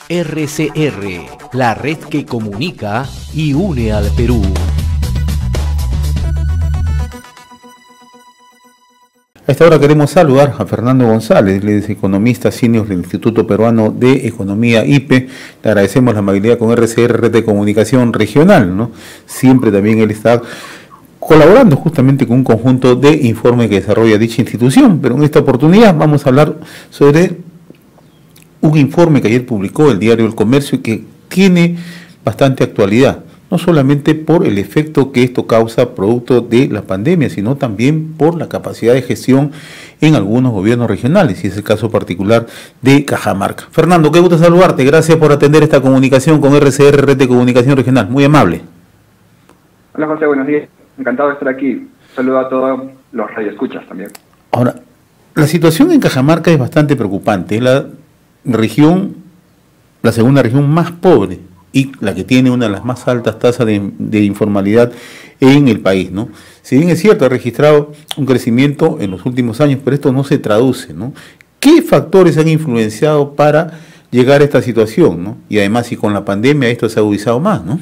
RCR, la red que comunica y une al Perú. A esta hora queremos saludar a Fernando González, él es economista senior del Instituto Peruano de Economía IPE. Le agradecemos la amabilidad con RCR, Red de Comunicación Regional, ¿no? Siempre también él está colaborando justamente con un conjunto de informes que desarrolla dicha institución, pero en esta oportunidad vamos a hablar sobre un informe que ayer publicó el diario El Comercio y que tiene bastante actualidad, no solamente por el efecto que esto causa producto de la pandemia, sino también por la capacidad de gestión en algunos gobiernos regionales, y es el caso particular de Cajamarca. Fernando, qué gusto saludarte, gracias por atender esta comunicación con RCR, Red de Comunicación Regional, muy amable. Hola José, buenos días, encantado de estar aquí, saludo a todos los radioescuchas también. Ahora, la situación en Cajamarca es bastante preocupante, es la segunda región más pobre y la que tiene una de las más altas tasas de informalidad en el país, ¿no? Si bien es cierto, ha registrado un crecimiento en los últimos años, pero esto no se traduce, ¿no? ¿Qué factores han influenciado para llegar a esta situación, ¿no? Y además, si con la pandemia esto se ha agudizado más, ¿no?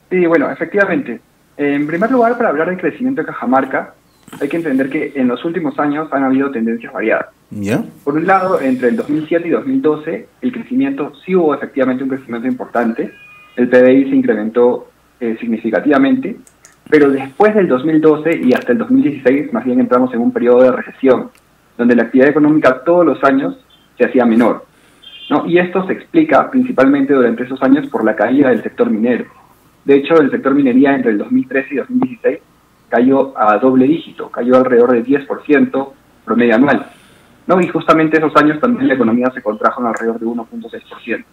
Sí, bueno, efectivamente. En primer lugar, para hablar del crecimiento de Cajamarca, hay que entender que en los últimos años han habido tendencias variadas. ¿Ya? Por un lado, entre el 2007 y 2012, el crecimiento, sí hubo efectivamente un crecimiento importante, el PBI se incrementó significativamente, pero después del 2012 y hasta el 2016, más bien entramos en un periodo de recesión, donde la actividad económica todos los años se hacía menor, ¿no? Y esto se explica principalmente durante esos años por la caída del sector minero. De hecho, el sector minería entre el 2013 y 2016 cayó a doble dígito, cayó alrededor del 10% promedio anual, ¿no? Y justamente esos años también la economía se contrajo en alrededor de 1.6%.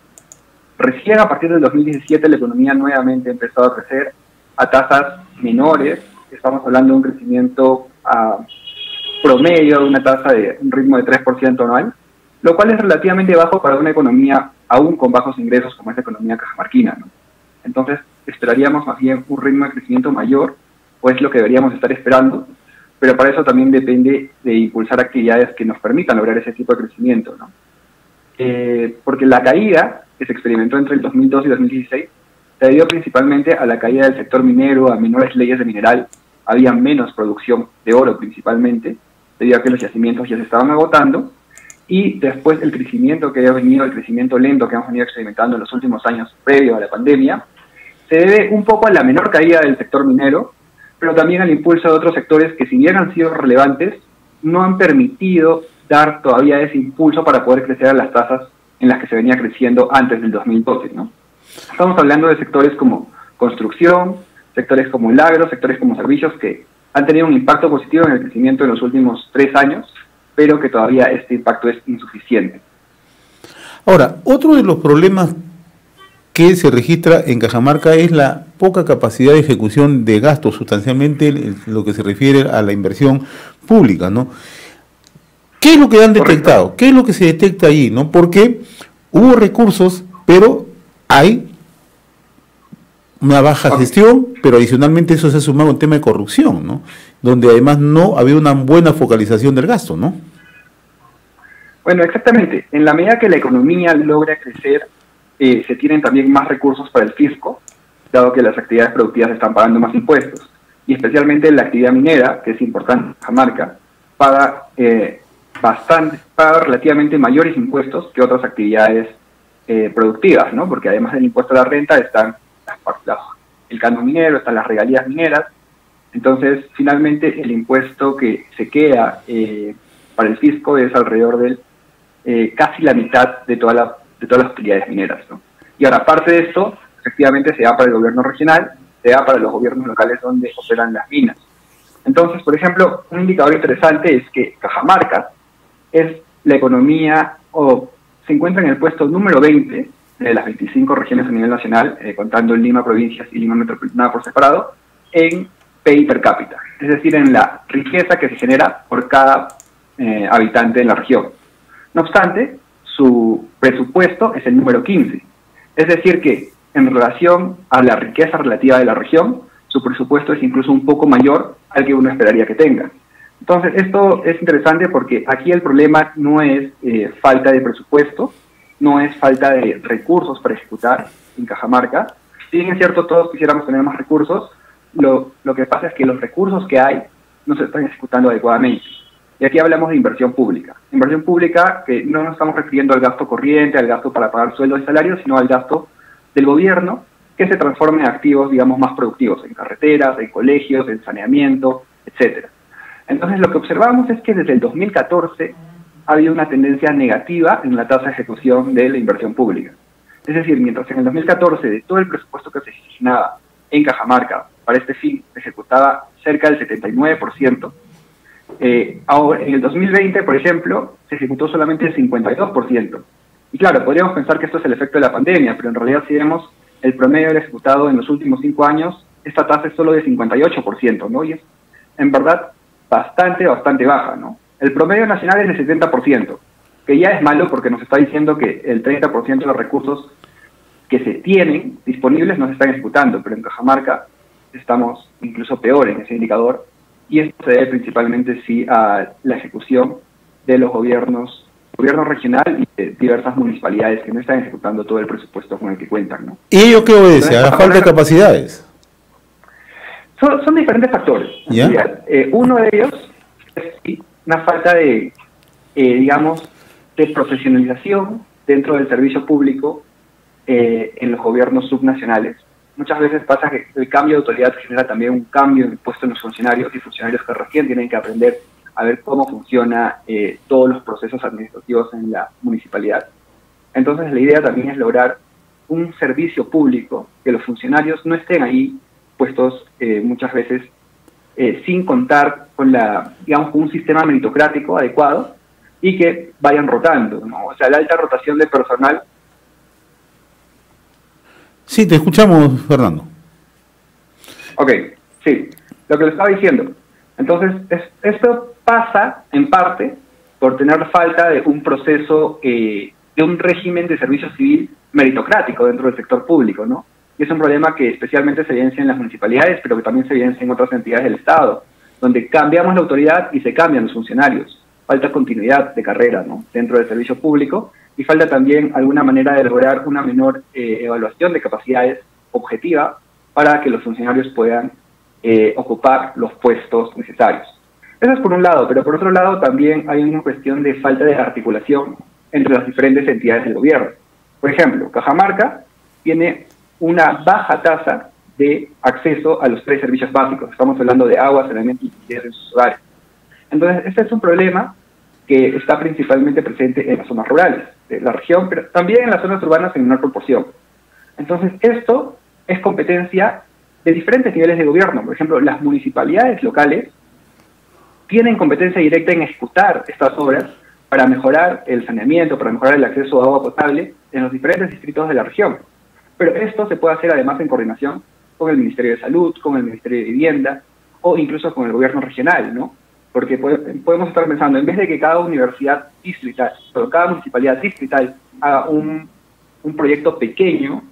Recién a partir del 2017 la economía nuevamente ha empezado a crecer a tasas menores, estamos hablando de un crecimiento promedio de una tasa de un ritmo de 3% anual, lo cual es relativamente bajo para una economía aún con bajos ingresos como es la economía cajamarquina, ¿no? Entonces esperaríamos más bien un ritmo de crecimiento mayor, o es lo que deberíamos estar esperando, pero para eso también depende de impulsar actividades que nos permitan lograr ese tipo de crecimiento, ¿no? Porque la caída que se experimentó entre el 2012 y 2016 se debió principalmente a la caída del sector minero, a menores leyes de mineral, había menos producción de oro principalmente, debido a que los yacimientos ya se estaban agotando, y después el crecimiento que ha venido, el crecimiento lento que hemos venido experimentando en los últimos años previo a la pandemia, se debe un poco a la menor caída del sector minero, pero también al impulso de otros sectores que, si bien han sido relevantes, no han permitido dar todavía ese impulso para poder crecer a las tasas en las que se venía creciendo antes del 2012, ¿no? Estamos hablando de sectores como construcción, sectores como el agro, sectores como servicios, que han tenido un impacto positivo en el crecimiento en los últimos 3 años, pero que todavía este impacto es insuficiente. Ahora, otro de los problemas que se registra en Cajamarca es la poca capacidad de ejecución de gastos, sustancialmente lo que se refiere a la inversión pública, ¿no? ¿Qué es lo que han detectado? Correcto. ¿Qué es lo que se detecta allí, no? Porque hubo recursos, pero hay una baja gestión, pero adicionalmente eso se ha sumado a un tema de corrupción, ¿no? Donde además no había una buena focalización del gasto, ¿no? Bueno, exactamente. En la medida que la economía logra crecer, se tienen también más recursos para el fisco, dado que las actividades productivas están pagando más impuestos. Y especialmente la actividad minera, que es importante en Cajamarca, paga relativamente mayores impuestos que otras actividades productivas, ¿no? Porque además del impuesto a la renta están el canon minero, están las regalías mineras. Entonces, finalmente, el impuesto que se queda para el fisco es alrededor del casi la mitad de todas las actividades mineras, ¿no? Y ahora, aparte de esto, efectivamente se da para el gobierno regional, se da para los gobiernos locales donde operan las minas. Entonces, por ejemplo, un indicador interesante es que Cajamarca es la economía, o se encuentra en el puesto número 20 de las 25 regiones a nivel nacional, contando Lima provincias y Lima metropolitana por separado, en PIB per cápita, es decir, en la riqueza que se genera por cada habitante en la región. No obstante, su presupuesto es el número 15, es decir que en relación a la riqueza relativa de la región, su presupuesto es incluso un poco mayor al que uno esperaría que tenga. Entonces, esto es interesante porque aquí el problema no es falta de presupuesto, no es falta de recursos para ejecutar en Cajamarca. Si bien es cierto, todos quisiéramos tener más recursos, lo que pasa es que los recursos que hay no se están ejecutando adecuadamente. Y aquí hablamos de inversión pública. Inversión pública que no nos estamos refiriendo al gasto corriente, al gasto para pagar sueldos y salarios, sino al gasto del gobierno que se transforme en activos, digamos, más productivos, en carreteras, en colegios, en saneamiento, etcétera. Entonces, lo que observamos es que desde el 2014 ha habido una tendencia negativa en la tasa de ejecución de la inversión pública. Es decir, mientras en el 2014 de todo el presupuesto que se asignaba en Cajamarca para este fin se ejecutaba cerca del 79%, ahora en el 2020, por ejemplo, se ejecutó solamente el 52%. Y claro, podríamos pensar que esto es el efecto de la pandemia, pero en realidad si vemos el promedio del ejecutado en los últimos 5 años, esta tasa es solo de 58%, ¿no? Y es, en verdad, bastante baja, ¿no? El promedio nacional es de 70%, que ya es malo porque nos está diciendo que el 30% de los recursos que se tienen disponibles no se están ejecutando, pero en Cajamarca estamos incluso peor en ese indicador, y esto se debe principalmente sí a la ejecución de los gobierno regional y de diversas municipalidades que no están ejecutando todo el presupuesto con el que cuentan, ¿no? ¿Y ello qué obedece? ¿A la falta de capacidades? Son diferentes factores. ¿Ya? Uno de ellos es una falta de, digamos, de profesionalización dentro del servicio público en los gobiernos subnacionales. Muchas veces pasa que el cambio de autoridad genera también un cambio en el puesto en los funcionarios, y funcionarios que recién tienen que aprender a ver cómo funciona todos los procesos administrativos en la municipalidad. Entonces la idea también es lograr un servicio público, que los funcionarios no estén ahí puestos muchas veces sin contar con con un sistema meritocrático adecuado y que vayan rotando, ¿no? O sea, la alta rotación de personal. Sí, te escuchamos, Fernando. Ok, sí, lo que le estaba diciendo. Entonces, esto pasa en parte por tener falta de un proceso, de un régimen de servicio civil meritocrático dentro del sector público, ¿no? Y es un problema que especialmente se evidencia en las municipalidades, pero que también se evidencia en otras entidades del Estado, donde cambiamos la autoridad y se cambian los funcionarios. Falta continuidad de carrera, ¿no?, dentro del servicio público, y falta también alguna manera de lograr una menor evaluación de capacidades objetiva para que los funcionarios puedan ocupar los puestos necesarios. Eso es por un lado, pero por otro lado también hay una cuestión de falta de articulación entre las diferentes entidades del gobierno. Por ejemplo, Cajamarca tiene una baja tasa de acceso a los 3 servicios básicos. Estamos hablando de agua, saneamiento y servicios hogares. Entonces, este es un problema que está principalmente presente en las zonas rurales de la región, pero también en las zonas urbanas en menor proporción. Entonces, esto es competencia de diferentes niveles de gobierno. Por ejemplo, las municipalidades locales tienen competencia directa en ejecutar estas obras para mejorar el saneamiento, para mejorar el acceso a agua potable en los diferentes distritos de la región. Pero esto se puede hacer además en coordinación con el Ministerio de Salud, con el Ministerio de Vivienda o incluso con el gobierno regional, ¿no? Porque podemos estar pensando, en vez de que cada universidad distrital o cada municipalidad distrital haga un proyecto pequeño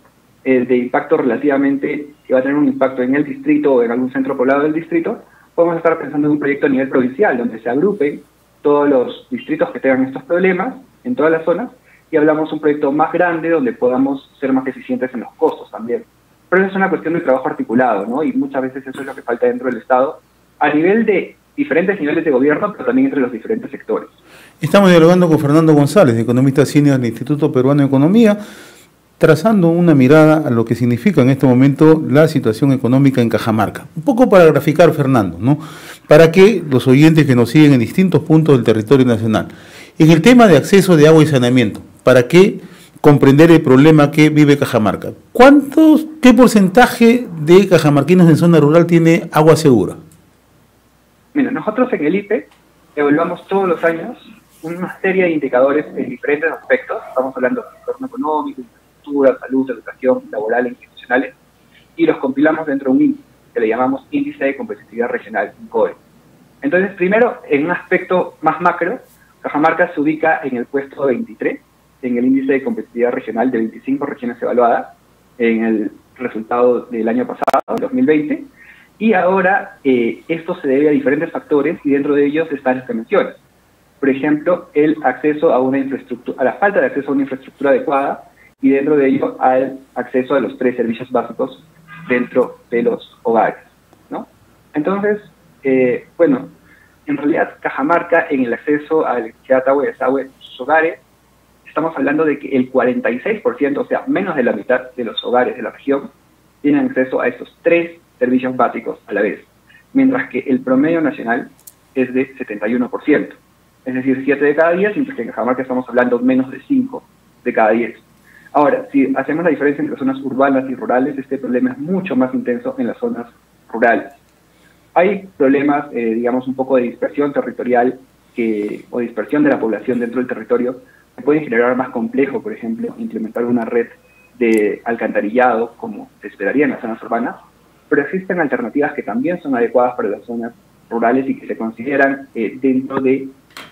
de impacto relativamente, que va a tener un impacto en el distrito o en algún centro poblado del distrito, podemos estar pensando en un proyecto a nivel provincial, donde se agrupen todos los distritos que tengan estos problemas en todas las zonas, y hablamos un proyecto más grande donde podamos ser más eficientes en los costos también. Pero eso es una cuestión de trabajo articulado, ¿no? Y muchas veces eso es lo que falta dentro del Estado, a nivel de diferentes niveles de gobierno, pero también entre los diferentes sectores. Estamos dialogando con Fernando González, economista senior del Instituto Peruano de Economía, trazando una mirada a lo que significa en este momento la situación económica en Cajamarca. Un poco para graficar, Fernando, ¿no?, para que los oyentes que nos siguen en distintos puntos del territorio nacional, en el tema de acceso de agua y saneamiento, para que comprender el problema que vive Cajamarca. ¿Qué porcentaje de cajamarquinos en zona rural tiene agua segura? Mira, nosotros en el IPE evaluamos todos los años una serie de indicadores en diferentes aspectos. Estamos hablando de entorno económico, infraestructura, salud, educación, laboral e institucionales, y los compilamos dentro de un índice que le llamamos Índice de Competitividad Regional, INCOE. Entonces, primero, en un aspecto más macro, Cajamarca se ubica en el puesto 23 en el Índice de Competitividad Regional de 25 regiones evaluadas en el resultado del año pasado, 2020, y ahora esto se debe a diferentes factores, y dentro de ellos están las que mencionas. por ejemplo, el acceso a una infraestructura, a la falta de acceso a una infraestructura adecuada, y dentro de ello al acceso a los 3 servicios básicos dentro de los hogares, ¿no? Entonces, bueno, en realidad Cajamarca, en el acceso a electricidad, agua y desagüe en sus hogares, estamos hablando de que el 46%, o sea, menos de la mitad de los hogares de la región, tienen acceso a estos 3 servicios básicos a la vez, mientras que el promedio nacional es de 71%. Es decir, 7 de cada 10, mientras que en Cajamarca estamos hablando menos de 5 de cada 10. Ahora, si hacemos la diferencia entre zonas urbanas y rurales, este problema es mucho más intenso en las zonas rurales. Hay problemas, digamos, un poco de dispersión territorial o dispersión de la población dentro del territorio que pueden generar más complejo, por ejemplo, implementar una red de alcantarillado, como se esperaría en las zonas urbanas, pero existen alternativas que también son adecuadas para las zonas rurales y que se consideran dentro de,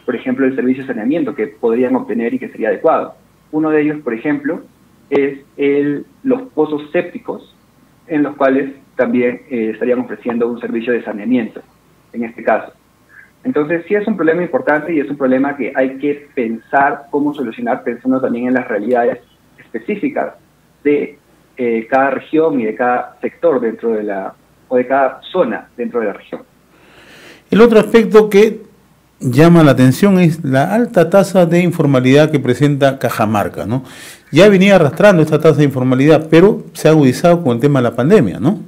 por ejemplo, el servicio de saneamiento que podrían obtener y que sería adecuado. Uno de ellos, por ejemplo, es los pozos sépticos, en los cuales también estarían ofreciendo un servicio de saneamiento, en este caso. Entonces, sí es un problema importante y es un problema que hay que pensar cómo solucionar, pensando también en las realidades específicas de cada región y de cada sector dentro de o de cada zona dentro de la región. El otro aspecto que llama la atención es la alta tasa de informalidad que presenta Cajamarca, ¿no? Ya venía arrastrando esta tasa de informalidad, pero se ha agudizado con el tema de la pandemia, ¿no?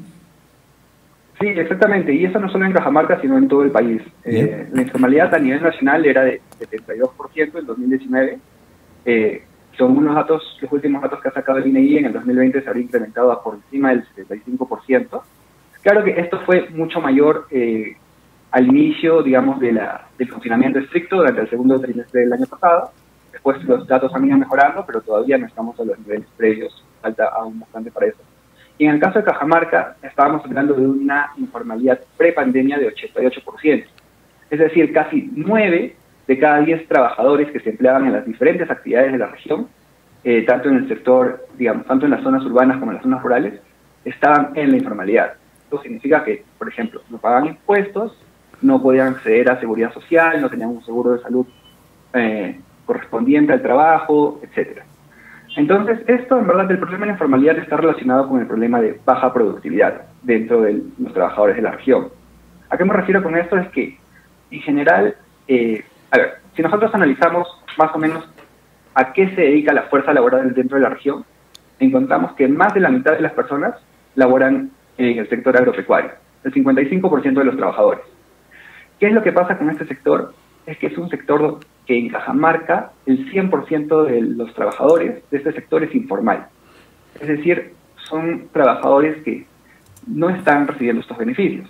Sí, exactamente, y eso no solo en Cajamarca, sino en todo el país. La informalidad a nivel nacional era de 72% en 2019. Son unos datos, los últimos datos que ha sacado el INEGI en el 2020 se habría incrementado a por encima del 75%. Claro que esto fue mucho mayor al inicio, digamos, del confinamiento estricto durante el segundo trimestre del año pasado. Después los datos han ido mejorando, pero todavía no estamos a los niveles previos, falta aún bastante para eso. Y en el caso de Cajamarca, estábamos hablando de una informalidad prepandemia de 88%. Es decir, casi 9 de cada 10 trabajadores que se empleaban en las diferentes actividades de la región, tanto en el sector, digamos, tanto en las zonas urbanas como en las zonas rurales, estaban en la informalidad. Esto significa que, por ejemplo, no pagaban impuestos, no podían acceder a seguridad social, no tenían un seguro de salud correspondiente al trabajo, etcétera. Entonces, esto, en verdad, el problema de la informalidad está relacionado con el problema de baja productividad dentro de los trabajadores de la región. ¿A qué me refiero con esto? Es que, en general, a ver, si nosotros analizamos más o menos a qué se dedica la fuerza laboral dentro de la región, encontramos que más de la mitad de las personas laboran en el sector agropecuario, el 55% de los trabajadores. ¿Qué es lo que pasa con este sector? Es que es un sector que en Cajamarca el 100% de los trabajadores de este sector es informal. Es decir, son trabajadores que no están recibiendo estos beneficios.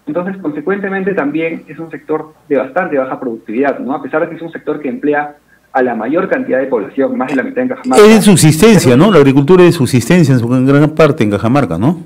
Entonces, consecuentemente, también es un sector de bastante baja productividad, ¿no? A pesar de que es un sector que emplea a la mayor cantidad de población, más de la mitad en Cajamarca. Es de subsistencia, ¿no? La agricultura es de subsistencia en su gran parte en Cajamarca, ¿no?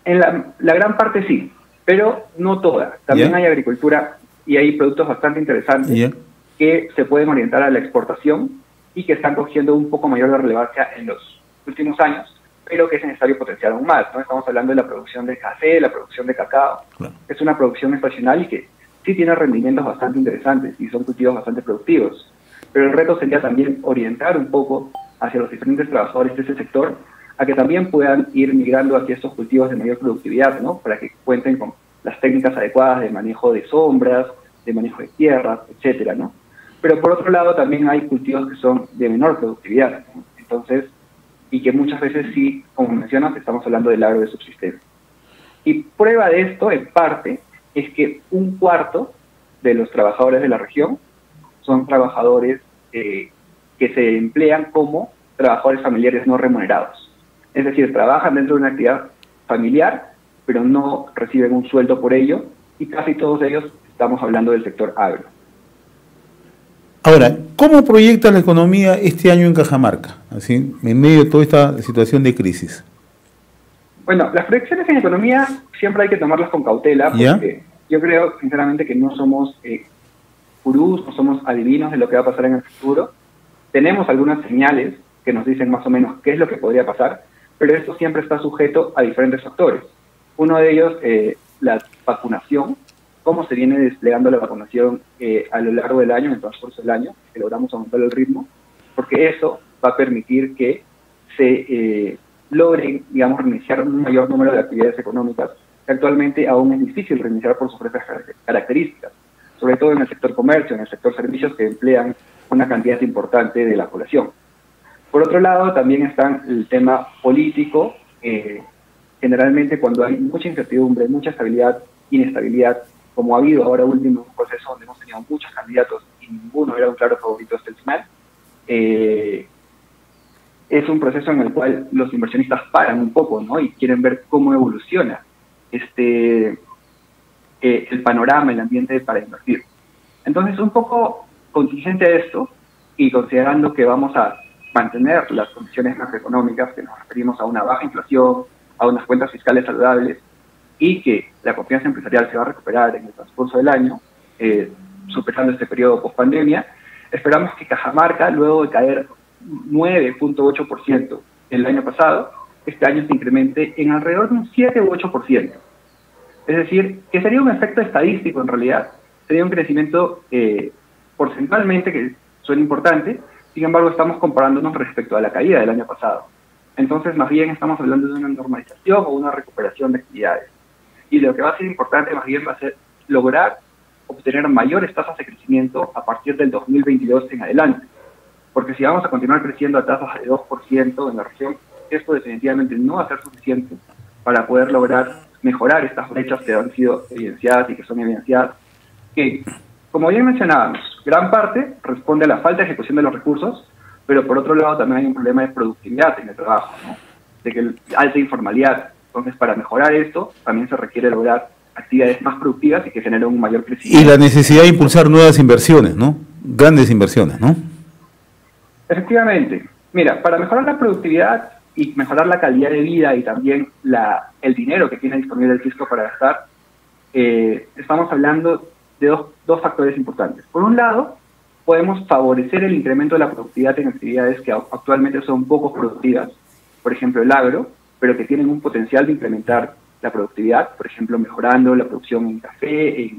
En la gran parte sí, pero no toda. También hay agricultura y hay productos bastante interesantes que se pueden orientar a la exportación y que están cogiendo un poco mayor de relevancia en los últimos años, pero que es necesario potenciar aún más, ¿no? Estamos hablando de la producción de café, la producción de cacao. Claro. Es una producción estacional y que sí tiene rendimientos bastante interesantes y son cultivos bastante productivos. Pero el reto sería también orientar un poco hacia los diferentes trabajadores de ese sector a que también puedan ir migrando hacia estos cultivos de mayor productividad, ¿no? Para que cuenten con las técnicas adecuadas de manejo de sombras, de manejo de tierras, etcétera, ¿no? Pero por otro lado también hay cultivos que son de menor productividad, ¿no? Entonces, y que muchas veces sí, como mencionas, estamos hablando del agro de subsistencia. Y prueba de esto, en parte, es que 1/4 de los trabajadores de la región son trabajadores que se emplean como trabajadores familiares no remunerados. Es decir, trabajan dentro de una actividad familiar, pero no reciben un sueldo por ello, y casi todos ellos estamos hablando del sector agro. Ahora, ¿cómo proyecta la economía este año en Cajamarca, así, en medio de toda esta situación de crisis? Bueno, las proyecciones en economía siempre hay que tomarlas con cautela, porque yo creo, sinceramente, que no somos gurús, no somos adivinos de lo que va a pasar en el futuro. Tenemos algunas señales que nos dicen más o menos qué es lo que podría pasar, pero esto siempre está sujeto a diferentes factores. Uno de ellos, la vacunación, cómo se viene desplegando la vacunación a lo largo del año, en el transcurso del año, que logramos aumentar el ritmo, porque eso va a permitir que se logren, digamos, reiniciar un mayor número de actividades económicas que actualmente aún es difícil reiniciar por sus propias características, sobre todo en el sector comercio, en el sector servicios, que emplean una cantidad importante de la población. Por otro lado, también está el tema político. Generalmente cuando hay mucha incertidumbre, mucha inestabilidad, como ha habido ahora último un proceso donde hemos tenido muchos candidatos y ninguno era un claro favorito hasta el final, es un proceso en el cual los inversionistas paran un poco, ¿no? Y quieren ver cómo evoluciona el panorama, el ambiente para invertir. Entonces, un poco contingente a esto, y considerando que vamos a mantener las condiciones macroeconómicas, que nos referimos a una baja inflación, a unas cuentas fiscales saludables, y que la confianza empresarial se va a recuperar en el transcurso del año, superando este periodo post-pandemia, esperamos que Cajamarca, luego de caer 9.8% el año pasado, este año se incremente en alrededor de un 7 u 8%. Es decir, que sería un efecto estadístico en realidad, sería un crecimiento porcentualmente que suena importante, sin embargo estamos comparándonos respecto a la caída del año pasado. Entonces más bien estamos hablando de una normalización o una recuperación de actividades. Y lo que va a ser importante más bien va a ser lograr obtener mayores tasas de crecimiento a partir del 2022 en adelante. Porque si vamos a continuar creciendo a tasas de 2% en la región, esto definitivamente no va a ser suficiente para poder lograr mejorar estas brechas que han sido evidenciadas y que son evidenciadas, que, como bien mencionábamos, gran parte responde a la falta de ejecución de los recursos, pero por otro lado también hay un problema de productividad en el trabajo, ¿no? De que alta informalidad. Entonces, para mejorar esto, también se requiere lograr actividades más productivas y que generen un mayor crecimiento. Y la necesidad de impulsar nuevas inversiones, ¿no? Grandes inversiones, ¿no? Efectivamente. Mira, para mejorar la productividad y mejorar la calidad de vida y también el dinero que tiene disponible el fisco para gastar, estamos hablando de dos factores importantes. Por un lado, podemos favorecer el incremento de la productividad en actividades que actualmente son poco productivas, por ejemplo el agro, pero que tienen un potencial de incrementar la productividad, por ejemplo mejorando la producción en café,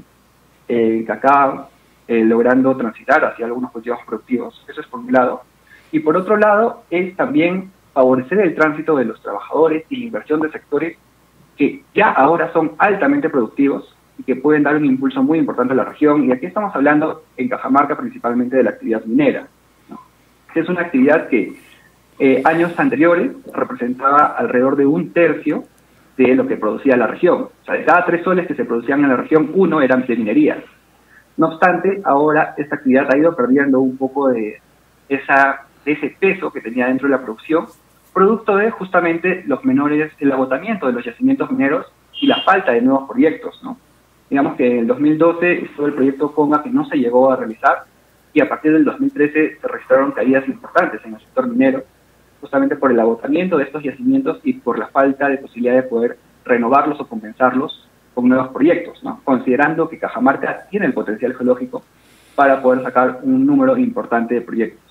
en cacao, logrando transitar hacia algunos cultivos productivos. Eso es por un lado. Y por otro lado, es también favorecer el tránsito de los trabajadores y la inversión de sectores que ya ahora son altamente productivos y que pueden dar un impulso muy importante a la región. Y aquí estamos hablando en Cajamarca principalmente de la actividad minera, ¿no? Es una actividad que años anteriores representaba alrededor de 1/3 de lo que producía la región. O sea, de cada 3 soles que se producían en la región, 1 eran de minería. No obstante, ahora esta actividad ha ido perdiendo un poco de ese peso que tenía dentro de la producción, producto de justamente el agotamiento de los yacimientos mineros y la falta de nuevos proyectos, ¿no? Digamos que en el 2012 estuvo el proyecto Conga, que no se llegó a realizar, y a partir del 2013 se registraron caídas importantes en el sector minero, justamente por el agotamiento de estos yacimientos y por la falta de posibilidad de poder renovarlos o compensarlos con nuevos proyectos, ¿no? Considerando que Cajamarca tiene el potencial geológico para poder sacar un número importante de proyectos.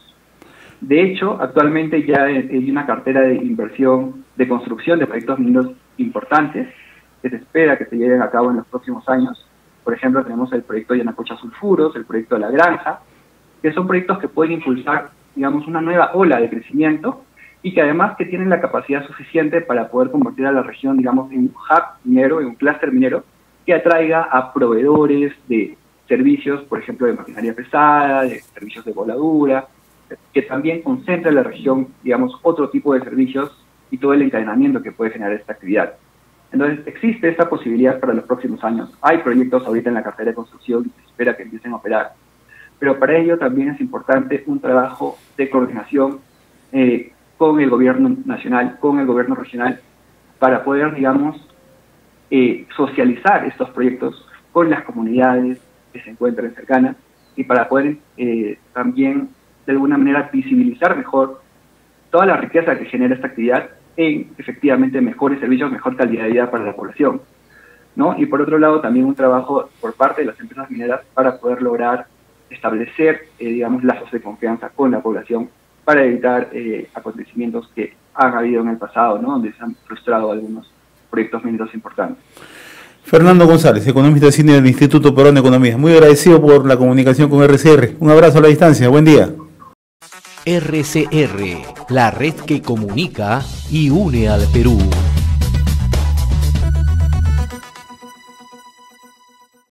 De hecho, actualmente ya hay una cartera de inversión de construcción de proyectos mineros importantes que se espera que se lleven a cabo en los próximos años. Por ejemplo, tenemos el proyecto Yanacocha Sulfuros, el proyecto de La Granja, que son proyectos que pueden impulsar, digamos, una nueva ola de crecimiento y que además que tienen la capacidad suficiente para poder convertir a la región, digamos, en un hub minero, en un clúster minero, que atraiga a proveedores de servicios, por ejemplo, de maquinaria pesada, de servicios de voladura, que también concentra en la región, digamos, otro tipo de servicios y todo el encadenamiento que puede generar esta actividad. Entonces, existe esta posibilidad para los próximos años. Hay proyectos ahorita en la cartera de construcción y se espera que empiecen a operar. Pero para ello también es importante un trabajo de coordinación con el gobierno nacional, con el gobierno regional, para poder, digamos, socializar estos proyectos con las comunidades que se encuentran cercanas y para poder también, de alguna manera, visibilizar mejor toda la riqueza que genera esta actividad en, efectivamente, mejores servicios, mejor calidad de vida para la población, ¿no? Y por otro lado, también un trabajo por parte de las empresas mineras para poder lograr establecer, digamos, lazos de confianza con la población para evitar acontecimientos que han habido en el pasado, ¿no? Donde se han frustrado algunos proyectos mineros importantes. Fernando González, economista senior del Instituto Peruano de Economía. Muy agradecido por la comunicación con RCR. Un abrazo a la distancia. Buen día. RCR, la red que comunica y une al Perú.